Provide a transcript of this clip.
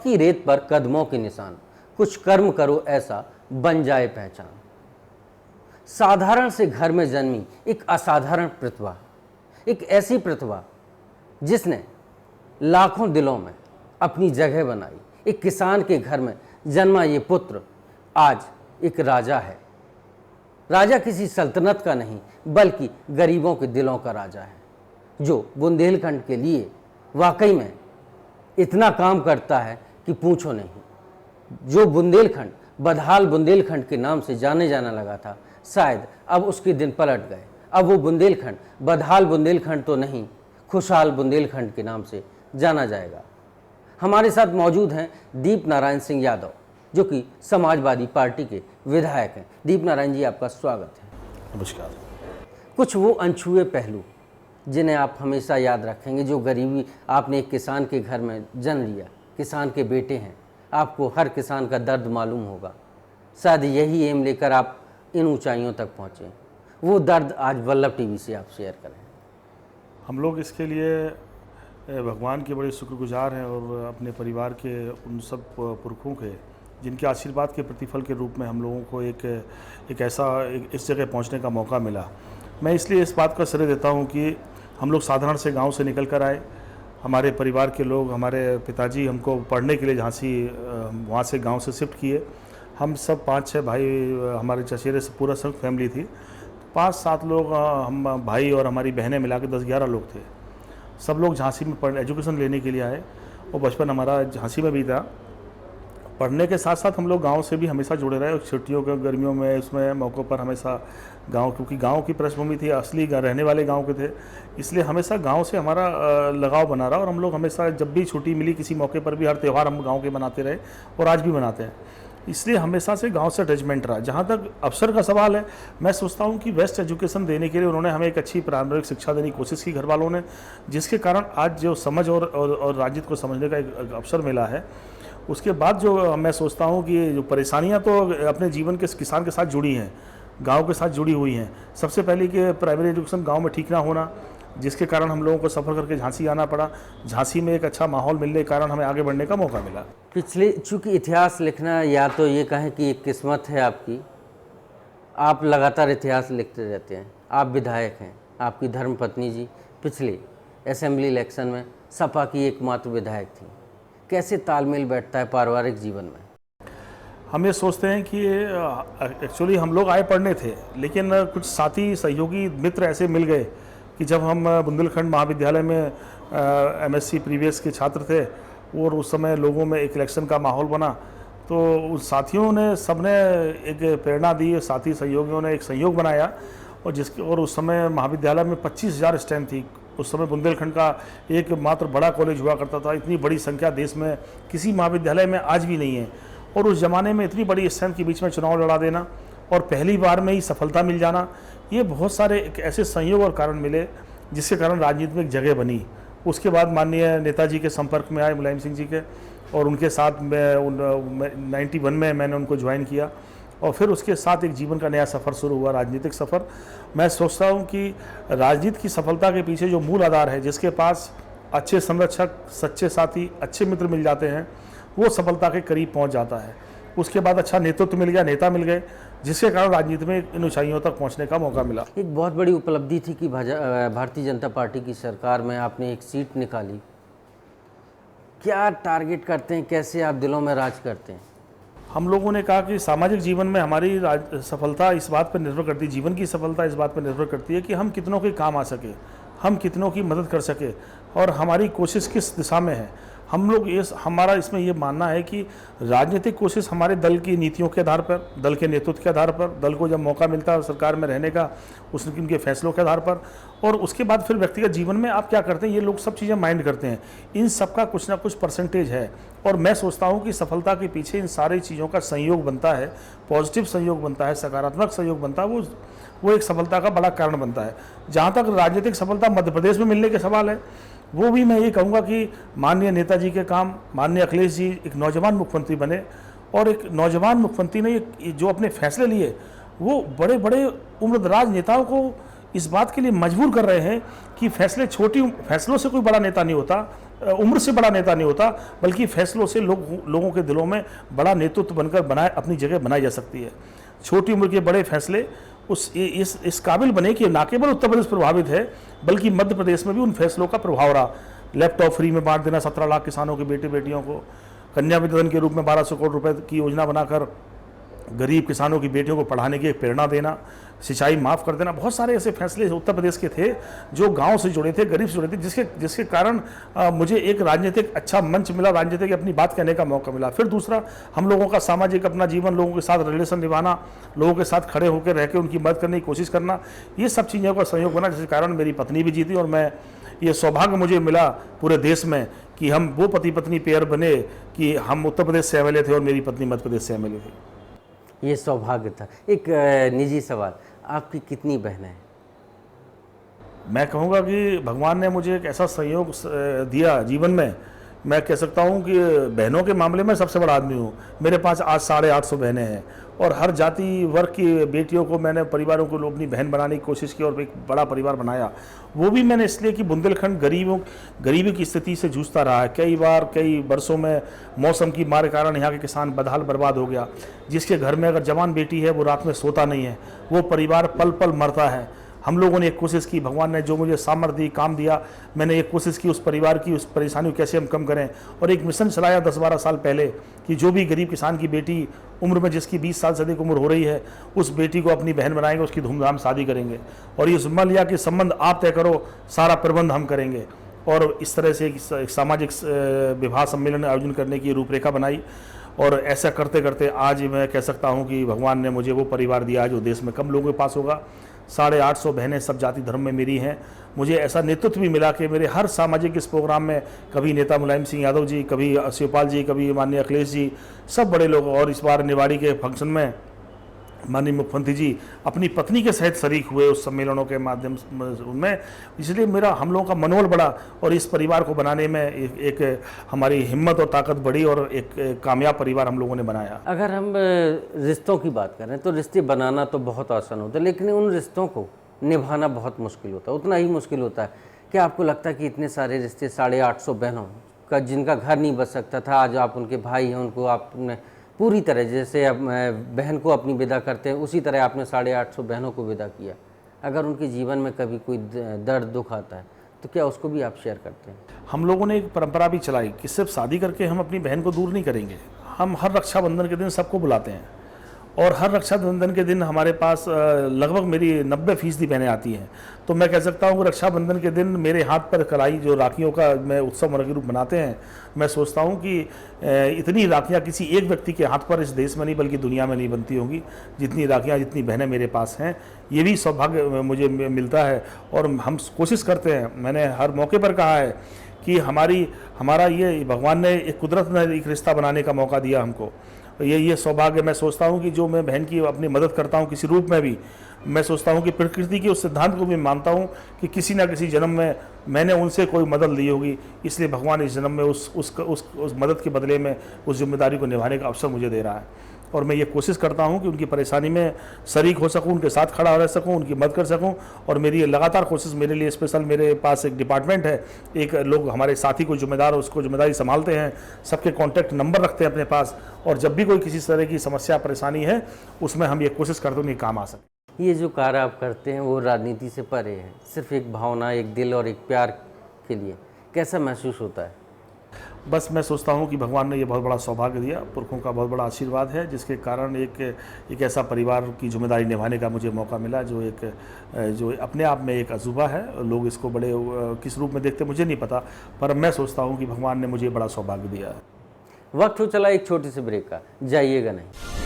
की रेत पर कदमों के निशान, कुछ कर्म करो ऐसा बन जाए पहचान। साधारण से घर में जन्मी एक असाधारण प्रतिभा, एक ऐसी प्रतिभा जिसने लाखों दिलों में अपनी जगह बनाई। एक किसान के घर में जन्मा ये पुत्र आज एक राजा है। राजा किसी सल्तनत का नहीं बल्कि गरीबों के दिलों का राजा है, जो बुंदेलखंड के लिए वाकई में इतना काम करता है कि पूछो नहीं। जो बुंदेलखंड बदहाल बुंदेलखंड के नाम से जाने जाना लगा था, शायद अब उसके दिन पलट गए। अब वो बुंदेलखंड बदहाल बुंदेलखंड तो नहीं, खुशहाल बुंदेलखंड के नाम से जाना जाएगा। हमारे साथ मौजूद हैं दीप नारायण सिंह यादव, जो कि समाजवादी पार्टी के विधायक हैं। दीप नारायण जी, आपका स्वागत है। नमस्कार। कुछ वो अनछुए पहलू जिन्हें आप हमेशा याद रखेंगे, जो गरीबी, आपने एक किसान के घर में जन्म लिया, किसान के बेटे हैं, आपको हर किसान का दर्द मालूम होगा। शायद यही एम लेकर आप इन ऊंचाइयों तक पहुँचे। वो दर्द आज वल्लभ टीवी से आप शेयर करें। हम लोग इसके लिए भगवान के बड़े शुक्रगुजार हैं और अपने परिवार के उन सब पुरखों के, जिनके आशीर्वाद के प्रतिफल के रूप में हम लोगों को एक ऐसा इस जगह पहुंचने का मौका मिला। मैं इसलिए इस बात का श्रेय देता हूं कि हम लोग साधारण से गांव से निकल कर आए। हमारे परिवार के लोग, हमारे पिताजी हमको पढ़ने के लिए झांसी वहाँ से गांव से शिफ्ट किए। हम सब 5-6 भाई, हमारे चचेरे से पूरा संयुक्त फैमिली थी। 5-7 लोग हम भाई और हमारी बहनें मिला के 10-11 लोग थे। सब लोग झांसी में एजुकेशन लेने के लिए आए और बचपन हमारा झांसी में भी था। पढ़ने के साथ साथ हम लोग गांव से भी हमेशा जुड़े रहे। छुट्टियों के, गर्मियों में, इसमें मौक़ों पर हमेशा गांव, क्योंकि गांव की पृष्ठभूमि थी, असली रहने वाले गांव के थे, इसलिए हमेशा गांव से हमारा लगाव बना रहा। और हम लोग हमेशा जब भी छुट्टी मिली किसी मौके पर भी, हर त्यौहार हम गाँव के मनाते रहे और आज भी मनाते हैं। इसलिए हमेशा से गांव से अटैचमेंट रहा। जहां तक अवसर का सवाल है, मैं सोचता हूं कि बेस्ट एजुकेशन देने के लिए उन्होंने हमें एक अच्छी प्रारंभिक शिक्षा देने की कोशिश की घर वालों ने, जिसके कारण आज जो समझ और राजनीति को समझने का एक अवसर मिला है। उसके बाद जो मैं सोचता हूं कि जो परेशानियां तो अपने जीवन के किसान के साथ जुड़ी हैं, गाँव के साथ जुड़ी हुई हैं। सबसे पहले कि प्राइमरी एजुकेशन गाँव में ठीक ना होना, जिसके कारण हम लोगों को सफ़र करके झांसी आना पड़ा। झांसी में एक अच्छा माहौल मिलने के कारण हमें आगे बढ़ने का मौका मिला। पिछले, चूँकि इतिहास लिखना, या तो ये कहें कि एक किस्मत है आपकी, आप लगातार इतिहास लिखते रहते हैं। आप विधायक हैं, आपकी धर्मपत्नी जी पिछले असेंबली इलेक्शन में सपा की एकमात्र विधायक थी। कैसे तालमेल बैठता है पारिवारिक जीवन में? हम ये सोचते हैं कि एक्चुअली हम लोग आए पढ़ने थे, लेकिन कुछ साथी सहयोगी मित्र ऐसे मिल गए कि जब हम बुंदेलखंड महाविद्यालय में एमएससी प्रीवियस के छात्र थे और उस समय लोगों में एक इलेक्शन का माहौल बना, तो उस साथियों ने सबने एक प्रेरणा दी। साथी सहयोगियों ने एक संयोग बनाया और उस समय महाविद्यालय में 25,000 स्ट्रेंथ थी। उस समय बुंदेलखंड का एकमात्र बड़ा कॉलेज हुआ करता था। इतनी बड़ी संख्या देश में किसी महाविद्यालय में आज भी नहीं है। और उस ज़माने में इतनी बड़ी स्ट्रेंथ के बीच में चुनाव लड़ा देना और पहली बार में ही सफलता मिल जाना, ये बहुत सारे ऐसे संयोग और कारण मिले जिसके कारण राजनीति में एक जगह बनी। उसके बाद माननीय नेताजी के संपर्क में आए, मुलायम सिंह जी के, और उनके साथ मैं 91 में मैंने उनको ज्वाइन किया और फिर उसके साथ एक जीवन का नया सफ़र शुरू हुआ, राजनीतिक सफ़र। मैं सोचता हूँ कि राजनीति की सफलता के पीछे जो मूल आधार है, जिसके पास अच्छे संरक्षक, सच्चे साथी, अच्छे मित्र मिल जाते हैं, वो सफलता के करीब पहुँच जाता है। उसके बाद अच्छा नेतृत्व मिल गया, नेता मिल गए, जिसके कारण राजनीति में इन ऊंचाइयों तक पहुंचने का मौका मिला। एक बहुत बड़ी उपलब्धि थी कि भारतीय जनता पार्टी की सरकार में आपने एक सीट निकाली। क्या टारगेट करते हैं, कैसे आप दिलों में राज करते हैं? हम लोगों ने कहा कि सामाजिक जीवन में हमारी सफलता इस बात पर निर्भर करती है, जीवन की सफलता इस बात पर निर्भर करती है कि हम कितनों के काम आ सके, हम कितनों की मदद कर सके और हमारी कोशिश किस दिशा में है। हम लोग हमारा इसमें ये मानना है कि राजनीतिक कोशिश हमारे दल की नीतियों के आधार पर, दल के नेतृत्व के आधार पर, दल को जब मौका मिलता है सरकार में रहने का, उनके फैसलों के आधार पर, और उसके बाद फिर व्यक्तिगत जीवन में आप क्या करते हैं, ये लोग सब चीज़ें माइंड करते हैं। इन सब का कुछ ना कुछ परसेंटेज है और मैं सोचता हूँ कि सफलता के पीछे इन सारी चीज़ों का संयोग बनता है, पॉजिटिव संयोग बनता है, सकारात्मक संयोग बनता है, वो एक सफलता का बड़ा कारण बनता है। जहाँ तक राजनीतिक सफलता मध्य प्रदेश में मिलने के सवाल है, वो भी मैं ये कहूँगा कि माननीय नेताजी के काम, माननीय अखिलेश जी एक नौजवान मुख्यमंत्री बने और एक नौजवान मुख्यमंत्री ने जो अपने फैसले लिए वो बड़े बड़े उम्रदराज नेताओं को इस बात के लिए मजबूर कर रहे हैं कि फैसलों से कोई बड़ा नेता नहीं होता, उम्र से बड़ा नेता नहीं होता, बल्कि फैसलों से लोगों के दिलों में बड़ा नेतृत्व बनकर अपनी जगह बनाई जा सकती है। छोटी उम्र के बड़े फैसले इस काबिल बने कि न केवल उत्तर प्रदेश प्रभावित है, बल्कि मध्य प्रदेश में भी उन फैसलों का प्रभाव रहा। लैपटॉप फ्री में बांट देना 17 लाख किसानों के बेटे बेटियों को, कन्या वितरण के रूप में 1200 करोड़ रुपए की योजना बनाकर गरीब किसानों की बेटियों को पढ़ाने की एक प्रेरणा देना, सिंचाई माफ़ कर देना, बहुत सारे ऐसे फैसले उत्तर प्रदेश के थे जो गांव से जुड़े थे, गरीब से जुड़े थे, जिसके कारण मुझे एक राजनीतिक अच्छा मंच मिला, राजनीतिक अपनी बात कहने का मौका मिला। फिर दूसरा, हम लोगों का सामाजिक अपना जीवन, लोगों के साथ रिलेशन निभाना, लोगों के साथ खड़े होकर रह के उनकी मदद करने की कोशिश करना, ये सब चीज़ों का संयोग बना, जिसके कारण मेरी पत्नी भी जीती और मैं ये सौभाग्य मुझे मिला पूरे देश में कि हम वो पति पत्नी पेयर बने कि हम उत्तर प्रदेश से एमएलए थे और मेरी पत्नी मध्य प्रदेश से एमएलए थी। ये सौभाग्य था। एक निजी सवाल, आपकी कितनी बहनें हैं? मैं कहूँगा कि भगवान ने मुझे एक ऐसा संयोग दिया जीवन में, मैं कह सकता हूँ कि बहनों के मामले में सबसे बड़ा आदमी हूँ। मेरे पास आज 850 बहनें हैं और हर जाति वर्ग की बेटियों को मैंने, परिवारों को अपनी बहन बनाने की कोशिश की और एक बड़ा परिवार बनाया। वो भी मैंने इसलिए कि बुंदेलखंड गरीबी की स्थिति से जूझता रहा है। कई वर्षों में मौसम की मार के कारण यहाँ के किसान बदहाल बर्बाद हो गया। जिसके घर में अगर जवान बेटी है वो रात में सोता नहीं है, वो परिवार पल पल मरता है। हम लोगों ने एक कोशिश की, भगवान ने जो मुझे सामर्थ्य दी, काम दिया, मैंने एक कोशिश की उस परिवार की उस परेशानी को कैसे हम कम करें, और एक मिशन चलाया 10-12 साल पहले कि जो भी गरीब किसान की बेटी उम्र में, जिसकी 20 साल से अधिक उम्र हो रही है, उस बेटी को अपनी बहन बनाएंगे, उसकी धूमधाम शादी करेंगे और ये जिम्मा लिया कि संबंध आप तय करो, सारा प्रबंध हम करेंगे। और इस तरह से एक सामाजिक विवाह सम्मेलन आयोजन करने की रूपरेखा बनाई और ऐसा करते करते आज मैं कह सकता हूँ कि भगवान ने मुझे वो परिवार दिया जो देश में कम लोगों के पास होगा। 850 बहनें सब जाति धर्म में मेरी हैं। मुझे ऐसा नेतृत्व भी मिला कि मेरे हर सामाजिक इस प्रोग्राम में कभी नेता मुलायम सिंह यादव जी, कभी शिवपाल जी, कभी माननीय अखिलेश जी, सब बड़े लोग, और इस बार निवाड़ी के फंक्शन में माननीय मुख्यमंत्री जी अपनी पत्नी के सहित शरीक हुए उस सम्मेलनों के माध्यम में। इसलिए मेरा, हम लोगों का मनोबल बढ़ा और इस परिवार को बनाने में एक हमारी हिम्मत और ताकत बढ़ी और एक कामयाब परिवार हम लोगों ने बनाया। अगर हम रिश्तों की बात करें तो रिश्ते बनाना तो बहुत आसान होता है, लेकिन उन रिश्तों को निभाना बहुत मुश्किल होता है। उतना ही मुश्किल होता है कि आपको लगता है कि इतने सारे रिश्ते, 850 बहनों का जिनका घर नहीं बच सकता था, आज आप उनके भाई हैं, उनको आपने पूरी तरह, जैसे आप बहन को अपनी विदा करते हैं उसी तरह आपने 850 बहनों को विदा किया। अगर उनके जीवन में कभी कोई दर्द दुख आता है तो क्या उसको भी आप शेयर करते हैं? हम लोगों ने एक परंपरा भी चलाई कि सिर्फ शादी करके हम अपनी बहन को दूर नहीं करेंगे। हम हर रक्षाबंधन के दिन सबको बुलाते हैं और हर रक्षाबंधन के दिन हमारे पास लगभग मेरी 90% बहनें आती हैं। तो मैं कह सकता हूँ कि रक्षाबंधन के दिन मेरे हाथ पर कलाई, जो राखियों का मैं उत्सव के रूप मनाते हैं, मैं सोचता हूँ कि इतनी राखियाँ किसी एक व्यक्ति के हाथ पर इस देश में नहीं बल्कि दुनिया में नहीं बनती होंगी जितनी राखियाँ, जितनी बहनें मेरे पास हैं। ये भी सौभाग्य मुझे मिलता है और हम कोशिश करते हैं। मैंने हर मौके पर कहा है कि हमारा ये भगवान ने, एक कुदरत ने एक रिश्ता बनाने का मौका दिया हमको। ये सौभाग्य, मैं सोचता हूँ कि जो मैं बहन की अपनी मदद करता हूँ किसी रूप में भी, मैं सोचता हूँ कि प्रकृति के उस सिद्धांत को भी मानता हूँ कि किसी न किसी जन्म में मैंने उनसे कोई मदद ली होगी, इसलिए भगवान इस जन्म में उस मदद के बदले में उस जिम्मेदारी को निभाने का अवसर मुझे दे रहा है। और मैं ये कोशिश करता हूँ कि उनकी परेशानी में शरीक हो सकूँ, उनके साथ खड़ा रह सकूँ, उनकी मदद कर सकूँ। और मेरी ये लगातार कोशिश, मेरे लिए स्पेशल मेरे पास एक डिपार्टमेंट है, एक लोग हमारे साथी को जिम्मेदार, उसको जिम्मेदारी संभालते हैं, सबके कॉन्टैक्ट नंबर रखते हैं अपने पास, और जब भी कोई किसी तरह की समस्या परेशानी है उसमें हम ये कोशिश करते हैं कि काम आ सके। ये जो कार्य आप करते हैं वो राजनीति से परे है, सिर्फ एक भावना, एक दिल और एक प्यार के लिए, कैसा महसूस होता है? बस मैं सोचता हूँ कि भगवान ने ये बहुत बड़ा सौभाग्य दिया, पुरखों का बहुत बड़ा आशीर्वाद है, जिसके कारण एक ऐसा परिवार की जिम्मेदारी निभाने का मुझे मौका मिला जो अपने आप में एक अजूबा है। लोग इसको बड़े किस रूप में देखते मुझे नहीं पता, पर मैं सोचता हूँ कि भगवान ने मुझे बड़ा सौभाग्य दिया है। वक्त हो चला एक छोटी सी ब्रेक का, जाइएगा नहीं।